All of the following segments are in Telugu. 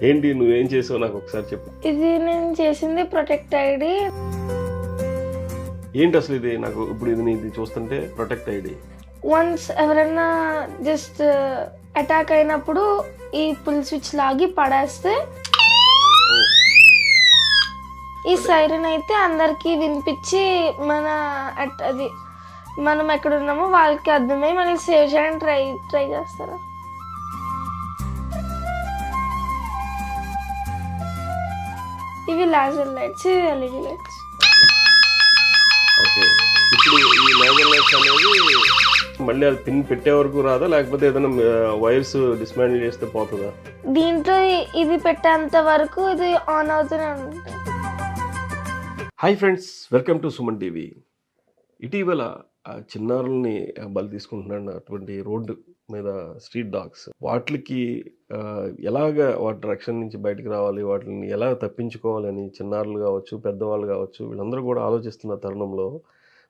ఏంటి నువ్వేం చేసావు నాకు ఒకసారి చెప్పు. ఇది నేను చేసింది ప్రొటెక్ట్ ఐడి. ఏంటి అసలు ఇది? నాకు ఇప్పుడు ఇది చూస్తుంటే ప్రొటెక్ట్ ఐడి. వన్స్ ఎవరైనా జస్ట్ అటాక్ అయినప్పుడు ఈ పుల్ స్విచ్ లాగి పడేస్తే ఈ సైరన్ అయితే అందరికి వినిపించి అది మనం ఎక్కడ ఉన్నామో వాళ్ళకి అర్థమై మనల్ని సేవ్ చేయడానికి ట్రై చేస్తారు. ఇవి laser lights, LED lights. Okay, ఇప్పుడు ఈ లేజర్ లైట్స్ అనేది మళ్ళీ అది పిన్ పెట్టే వరకు రాదా, లేకపోతే ఏదైనా వైర్స్ డిస్మాండిల్ చేస్తే పోతుందా? దీంట్లో ఇది పెట్టేంత వరకు ఇది ఆన్ అవుతూనే ఉంటుంది. Hi friends, welcome to Suman TV. ఇటీవల చిన్నారుల్ని బలి తీసుకుంటున్నటువంటి రోడ్డు మీద స్ట్రీట్ డాగ్స్, వాటికి ఎలాగ వాటి రక్షణ నుంచి బయటకు రావాలి, వాటిని ఎలా తప్పించుకోవాలని చిన్నారులు కావచ్చు, పెద్దవాళ్ళు కావచ్చు, వీళ్ళందరూ కూడా ఆలోచిస్తున్న తరుణంలో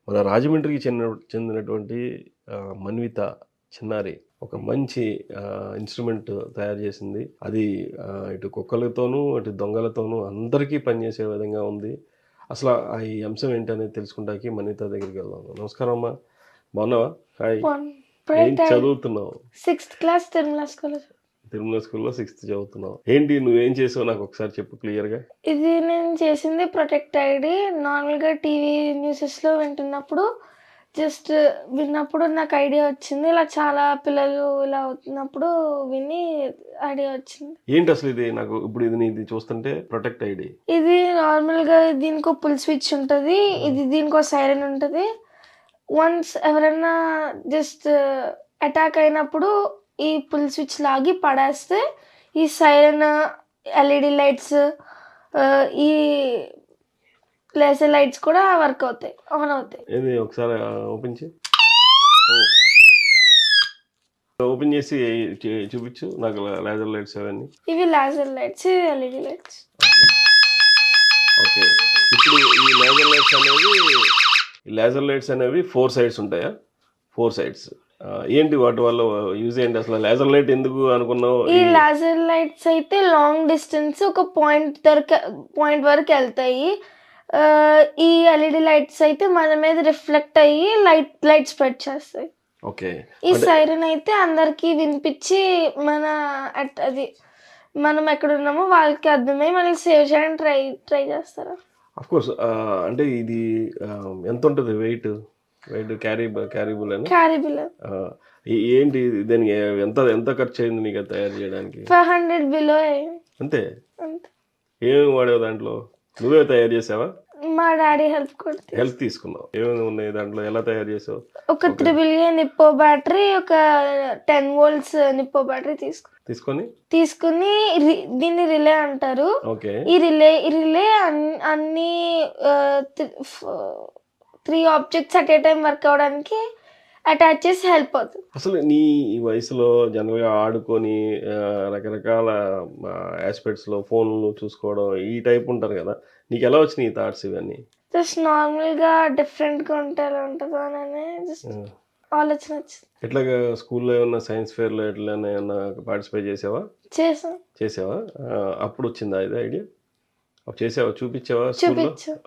మన రాజమండ్రికి చెందినటువంటి మన్విత చిన్నారి ఒక మంచి ఇన్స్ట్రుమెంట్ తయారు చేసింది. అది ఇటు కుక్కలతోనూ అటు దొంగలతోనూ అందరికీ పనిచేసే విధంగా ఉంది. అసలు ఈ అంశం ఏంటనేది తెలుసుకుంటానికి మన్విత దగ్గరికి వెళ్దాం. నమస్కారం అమ్మా, బాగున్నావా? హాయ్, ఏం చదువుతున్నావు? 6th క్లాస్ తిరుమల స్కూల్లో 6th చదువుతున్నావు. ఏంటి నువ్వేం చేసావు నాకు ఒకసారి చెప్పు క్లియర్గా. ఇది నేను చేసింది ప్రొటెక్ట్ ఐడి. నార్మల్గా టీవీ న్యూసెస్లో విన్నప్పుడు నాకు ఐడియా వచ్చింది. ఇలా చాలా పిల్లలు ఇలా అవుతున్నప్పుడు విని ఐడియా వచ్చింది. ఏంటి అసలు ఇది? నాకు ఇప్పుడు ఇది చూస్తుంటే ప్రొటెక్ట్ ఐడి. ఇది నార్మల్గా దీనికో పుల్ స్విచ్ ఉంటుంది, దీనికో సైరన్ ఉంటుంది. వన్స్ ఎవరైనా జస్ట్ అటాక్ అయినప్పుడు ఈ పుల్ స్విచ్ లాగి పడేస్తే ఈ సైరన్, ఎల్ఈడి లైట్స్, ఈ లేజర్ లైట్స్ కూడా వర్క్ అవుతాయి, ఆన్ అవుతాయి. ఇది ఒకసారి ఓపెన్ చేసి చూపించు నాకు లేజర్ లైట్స్ అవన్నీ. ఇవి laser lights, LED lights. Okay, ఇప్పుడు ఈ లేజర్ లైట్స్ అనేవి 4 sides ఉంటాయా? 4 sides. ఏంటి వాటి వల్ల యూజ్ ఏంటి అసలు? లేజర్ లైట్ ఎందుకు అనుకున్నావు? ఈ లేజర్ లైట్స్ అయితే లాంగ్ డిస్టెన్స్ ఒక పాయింట్ వరకు వెళ్తాయి. ఈ ఎల్ఈడి లైట్స్ అయితే మన మీద రిఫ్లెక్ట్ అయ్యి లైట్ స్ప్రెడ్ చేస్తాయి. ఓకే, ఈ సైరన్ అయితే అందరికి వినిపించి అది మనం ఎక్కడ ఉన్నామో వాళ్ళకి అర్థమై మనల్ని సేవ్ చేయడానికి ట్రై చేస్తారు. Of course. అంటే ఇది ఎంత ఉంటుంది వెయిట్? క్యారీబుల్. ఏంటి దానికి ఎంత ఖర్చు అయింది నీకు తయారు చేయడానికి? 500 బిలో. అంతే? ఏమేమి వాడేవు దాంట్లో? నువ్వే తయారు చేసావా? మా డాడీ హెల్ప్ తీసుకున్నావు. ఏమేమి ఉన్నాయి దాంట్లో? ఎలా తయారు చేసావు? ఒక 3AA నిప్పో బ్యాటరీ, ఒక 10 volts నిప్పో బ్యాటరీ తీసుకుని దీన్ని రిలే అంటారు. ఈ రిలే అన్ని 3 objects at a time work అవడానికి అటాచ్ చేసి హెల్ప్ అవుతుంది. అసలు నీ ఈ వయసులో జనరల్గా ఆడుకొని రకరకాల ఆస్పెక్ట్స్లో ఫోన్లు చూసుకోవడం ఈ టైప్ ఉంటారు కదా, నీకు ఎలా వచ్చినాయి ఈ థాట్స్ ఇవన్నీ? జస్ట్ నార్మల్గా డిఫరెంట్గా ఉంటే ఎలా ఉంటుందో అని జస్ట్ ఆలోచన వచ్చింది. ఎట్లాగా స్కూల్లో ఏమన్నా సైన్స్ ఫేర్లో ఎట్లా ఏమన్నా పార్టిసిపేట్ చేసావా? అప్పుడు వచ్చిందా ఇది ఐడియా? చేసావా? చూపించావా?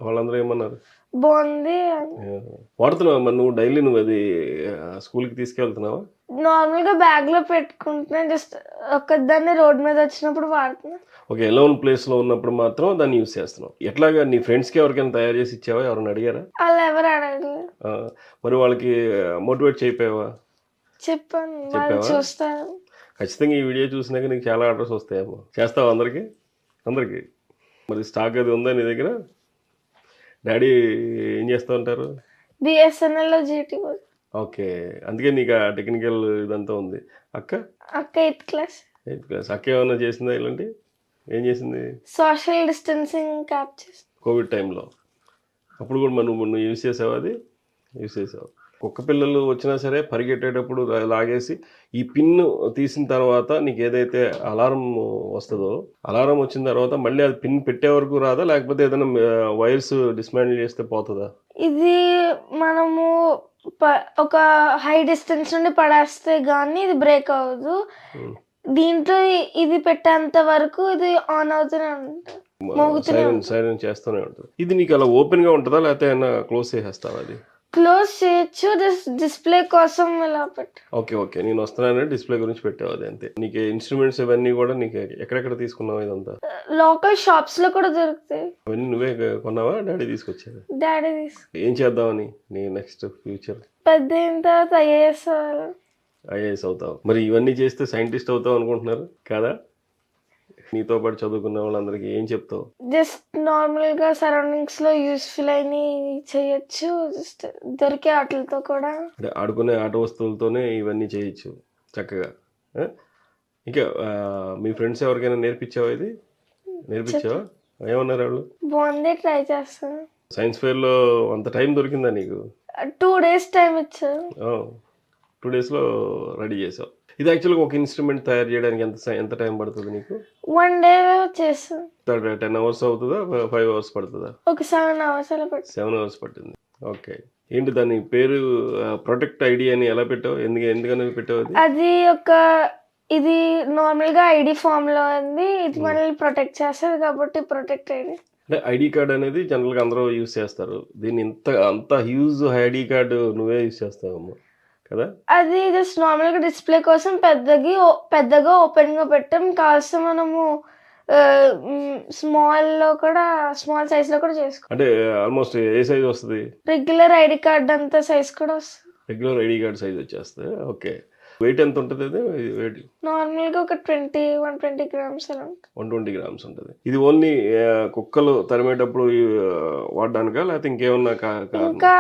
వాళ్ళందరూ ఏమన్నారు? బాగుంది వాడుతున్నావా? మరి నువ్వు అది స్కూల్కి తీసుకెళ్తున్నావా? నార్మల్గా బ్యాగ్ లో పెట్టుకుంటున్నా, జస్ట్ ఒక్కదాన్ని రోడ్ మీద వచ్చినప్పుడు వాడుతున్నా. ఓకే, ఎలోన్ ప్లేస్ లో ఉన్నప్పుడు మాత్రం దాన్ని యూజ్ చేస్తున్నావు. ఎట్లాగా నీ ఫ్రెండ్స్ కి ఎవరికైనా తయారు చేసి ఇచ్చావా? ఎవరైనా అడిగారా? వాళ్ళు ఎవరు అడగలేదు. మరి వాళ్ళకి మోటివేట్ చేయపోయావా? చెప్పాను, చూస్తాను. ఖచ్చితంగా ఈ వీడియో చూసినాక నీకు చాలా ఆర్డర్స్ వస్తాయేమో. చేస్తావా అందరికి? మరి స్టాక్ అది ఉందా నీ దగ్గర? డాడీ ఏం చేస్తూ ఉంటారు? బిఎస్ఎన్ఎల్లో జీటీ. ఓకే, అందుకే నీకు ఆ టెక్నికల్ ఇదంతా ఉంది. అక్క 8th క్లాస్. అక్క ఏమన్నా చేసిందా? ఇలాంటి ఏం చేసింది? సోషల్ డిస్టెన్సింగ్ క్యాప్ చేసింది కోవిడ్ టైంలో. అప్పుడు కూడా నువ్వు యూజ్ చేసావా? అది యూజ్ చేసావు. కుక్క పిల్లలు వచ్చినా సరే పరిగెట్టేటప్పుడు లాగేసి ఈ పిన్ తీసిన తర్వాత నీకు ఏదైతే అలారం వస్తుందో, అలారం వచ్చిన తర్వాత మళ్ళీ అది పిన్ పెట్టే వరకు రాదా, లేకపోతే ఏదైనా వైర్స్ డిస్మాండిల్ చేస్తే పోతుందా? ఇది మనము ఒక హై డిస్టెన్స్ నుండి పడేస్తే గానీ ఇది బ్రేక్ అవ్వదు. దీంట్లో ఇది పెట్టేంత వరకు ఇది ఆన్ అవుతూనే ఉంటుంది, మోగుతూనే సైరన్ ఉంటుంది. సైరన్ చేస్తూనే ఉంటుంది. ఇది నీకు అలా ఓపెన్ గా ఉంటుందా, లేకపోతే ఏమైనా క్లోజ్ చేసేస్తావా అది? క్లోజ్ చేయొచ్చు, డిస్ప్లే కోసం ఇలా పెట్టు. ఓకే ఓకే, నేను వస్తున్నానని డిస్ప్లే గురించి పెట్టావు అది అంతే. నీకు ఇన్స్ట్రుమెంట్స్ ఇవన్నీ కూడా నీకు ఎక్కడెక్కడ తీసుకున్నావు ఇదంతా? లోకల్ షాప్స్ లో కూడా దొరుకుతాయి. అవన్నీ నువ్వే కొన్నావా, డాడీ తీసుకొచ్చారు? డాడీ ఏం చేద్దామని నీ నెక్స్ట్ ఫ్యూచర్? పెద్ద అయిన తర్వాత ఐఏఎస్ అవ్వాలి. ఐఏఎస్ అవుతావు. మరి ఇవన్నీ చేస్తే సైంటిస్ట్ అవుతావు అనుకుంటున్నారు కదా? నీతో పాటు చదువుకున్న వాళ్ళందరికీ ఏం చెప్తావు? జస్ట్ నార్మల్ గా సరౌండింగ్స్ లో యూస్ఫుల్ అయిన చేయొచ్చు, జస్ట్ దొరికే వాటితో కూడా. అంటే ఆడుకునే ఆట వస్తువులతోనే ఇవన్నీ చేయొచ్చు చక్కగా. ఆ? ఇంకా మీ ఫ్రెండ్స్ ఎవరికైనా నేర్పించావా ఇది? నేర్పించావా? ఏమన్నారు వాళ్ళు? బాగుంది, ట్రై చేస్తాను. సైన్స్ ఫేర్లో అంత టైం దొరికిందా నీకు? 2 days టైం ఇచ్చారు. 2 daysలో రెడీ చేసావు. ఇది యాక్చువల్గా ఒక ఇన్స్ట్రుమెంట్ తయారు చేయడానికి ఎంత టైం పడుతుంది నీకు? 1 day చేస్తాను. 10 hours అవుతుందా, 5 hours పడుతుందా? ఒక 7 hours అలా పడుతుంది. 7 hours పట్టింది. ఓకే. ఏంటి దాని పేరు? ప్రొటెక్ట్ ఐడి అని ఎలా పెట్టావు? ఎందుకని పెట్టావు అది? అది ఇది నార్మల్ గా ఐడి ఫామ్ లో ఉంది, ఇది మనల్ని ప్రొటెక్ట్ చేస్తుంది కాబట్టి ప్రొటెక్ట్ ఐడి. అంటే ఐడి కార్డ్ అనేది జనరల్గా అందరూ యూజ్ చేస్తారు. దీన్ని అంత హ్యూజ్ ఐడి కార్డు నువ్వే యూజ్ చేస్తావమ్మా కదా? అది జస్ట్ నార్మల్ గా డిస్ప్లే కోసం పెద్దగా ఓపెన్ గా పెట్టాం. కాస్త మనము స్మాల్ సైజ్ లో కూడా చేసుకో. అంటే ఆల్మోస్ట్ ఏ సైజ్ వస్తుంది? రెగ్యులర్ ఐడి కార్డ్ అంత సైజ్ కూడా వస్తుంది. రెగ్యులర్ ఐడి కార్డ్ సైజ్ వచ్చేస్తుంది. ఓకే. వెయిట్ ఎంత ఉంటుంది అది? వెయిట్ నార్మల్ గా ఒక 120 grams అలా ఉంటుంది. 120 grams ఉంటుంది. ఇది ఓన్లీ కుక్కలు తరిమేటప్పుడు వాడడానికా, లేకపోతే ఇంకేమన్నా ఇంకా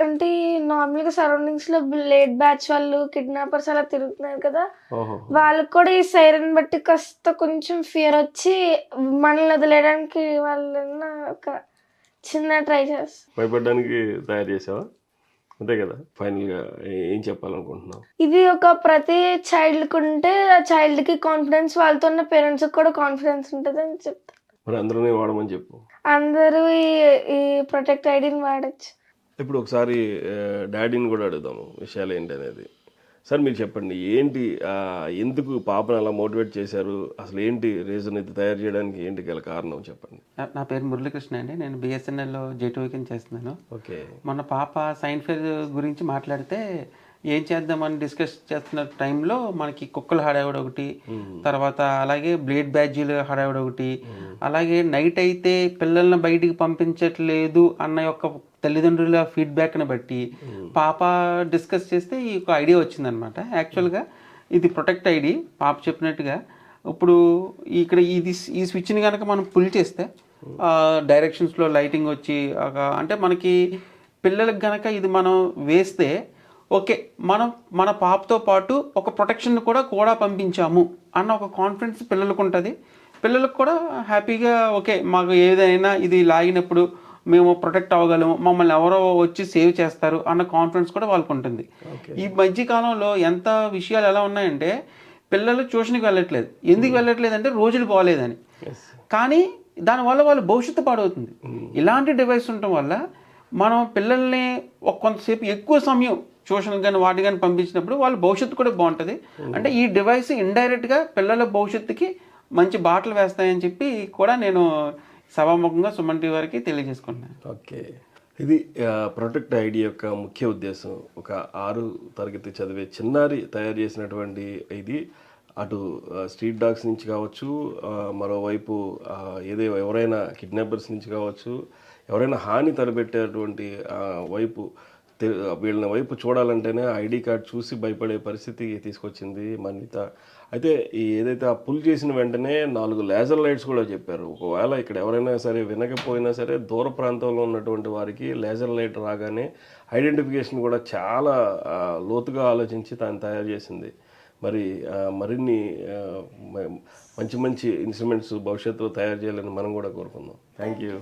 అంటే నార్మల్ గా సరౌండింగ్స్ లో బ్లేడ్ బ్యాచ్ వాళ్ళు, కిడ్నాపర్స్ అలా తిరుగుతున్నారు కదా, వాళ్ళకి కూడా ఈ సైరన్ బట్టి కొంచెం ఫియర్ వచ్చి మనల్ని వదిలేయడానికి వాళ్ళు ఒక చిన్న ట్రై చేస్తారు. భయపడడానికి తయారు చేసావా? అంతే కదా. ఫైనల్ గా ఏం చెప్పాలనుకుంటున్నావు? ఇది ప్రతి చైల్డ్ కు ఉంటే ఆ చైల్డ్ కి కాన్ఫిడెన్స్, వాళ్ళతో ఉన్న పేరెంట్స్ కూడా కాన్ఫిడెన్స్ ఉంటుంది అని చెప్తా. మరి అందరూ వాడమని చెప్పు. అందరూ ఈ ప్రొటెక్ట్ ఐడిని వాడచ్చు. ఇప్పుడు ఒకసారి డాడీని కూడా అడుగుదాము విషయాలు ఏంటి అనేది. సార్ మీరు చెప్పండి, ఏంటి ఎందుకు పాపను అలా మోటివేట్ చేశారు? అసలు ఏంటి రీజన్ ఇది తయారు చేయడానికి, ఏంటి గల కారణం చెప్పండి. నా పేరు మురళీకృష్ణ అండి. నేను బిఎస్ఎన్ఎల్లో జేటూకి చేస్తున్నాను. ఓకే. మన పాప సైన్స్ ఫేర్ గురించి మాట్లాడితే ఏం చేద్దామని డిస్కస్ చేస్తున్న టైంలో మనకి కుక్కల హడావిడి ఒకటి, తర్వాత అలాగే బ్లేడ్ బ్యాడ్జీలు హడావిడి ఒకటి, అలాగే నైట్ అయితే పిల్లల్ని బయటికి పంపించట్లేదు అన్న యొక్క తల్లిదండ్రుల ఫీడ్బ్యాక్ని బట్టి పాప డిస్కస్ చేస్తే ఈ ఒక ఐడియా వచ్చిందనమాట. యాక్చువల్గా ఇది ప్రొటెక్ట్ ఐడి పాప చెప్పినట్టుగా. ఇప్పుడు ఇక్కడ ఈ స్విచ్ని కనుక మనం పుల్ చేస్తే డైరెక్షన్స్లో లైటింగ్ వచ్చి అంటే మనకి పిల్లలకు కనుక ఇది మనం వేస్తే ఓకే, మన పాపతో పాటు ఒక ప్రొటెక్షన్ కూడా పంపించాము అన్న ఒక కాన్ఫిడెన్స్ పిల్లలకు ఉంటుంది. పిల్లలకు కూడా హ్యాపీగా ఓకే, మాకు ఏదైనా ఇది లాగినప్పుడు మేము ప్రొటెక్ట్ అవ్వగలము, మమ్మల్ని ఎవరో వచ్చి సేవ్ చేస్తారు అన్న కాన్ఫిడెన్స్ కూడా వాళ్ళకు ఉంటుంది. ఈ మధ్యకాలంలో ఎంత విషయాలు ఎలా ఉన్నాయంటే పిల్లలు ట్యూషన్కి వెళ్ళట్లేదు. ఎందుకు వెళ్ళట్లేదు అంటే రోజులు బాగోలేదని. కానీ దానివల్ల వాళ్ళ భవిష్యత్తు పాడవుతుంది. ఇలాంటి డివైస్ ఉండటం వల్ల మనం పిల్లల్ని కొంతసేపు ఎక్కువ సమయం ట్యూషన్ కానీ వాటి కానీ పంపించినప్పుడు వాళ్ళ భవిష్యత్తు కూడా బాగుంటుంది. అంటే ఈ డివైస్ ఇండైరెక్ట్గా పిల్లల భవిష్యత్తుకి మంచి బాటలు వేస్తాయని చెప్పి కూడా నేను సభాముఖంగా సుమన్ టీవీ వారికి తెలియజేసుకున్నాను. ఓకే. ఇది ప్రొటెక్ట్ ఐడి యొక్క ముఖ్య ఉద్దేశం. ఒక 6వ తరగతి చదివే చిన్నారి తయారు చేసినటువంటి ఇది అటు స్ట్రీట్ డాగ్స్ నుంచి కావచ్చు, మరోవైపు ఎవరైనా కిడ్నాపర్స్ నుంచి కావచ్చు, ఎవరైనా హాని తలపెట్టేటువంటి వైపు వీళ్ళని వైపు చూడాలంటేనే ఐడి కార్డ్ చూసి భయపడే పరిస్థితి తీసుకొచ్చింది మన్విత. అయితే ఏదైతే ఆ పుల్ చేసిన వెంటనే 4 లేజర్ లైట్స్ కూడా చెప్పారు. ఒకవేళ ఇక్కడ ఎవరైనా సరే వినకపోయినా సరే దూర ప్రాంతంలో ఉన్నటువంటి వారికి లేజర్ లైట్ రాగానే ఐడెంటిఫికేషన్ కూడా చాలా లోతుగా ఆలోచించి తాను తయారు చేసింది. మరి మరిన్ని మంచి మంచి ఇన్స్ట్రుమెంట్స్ భవిష్యత్తులో తయారు చేయాలని మనం కూడా కోరుకుందాం. Thank you.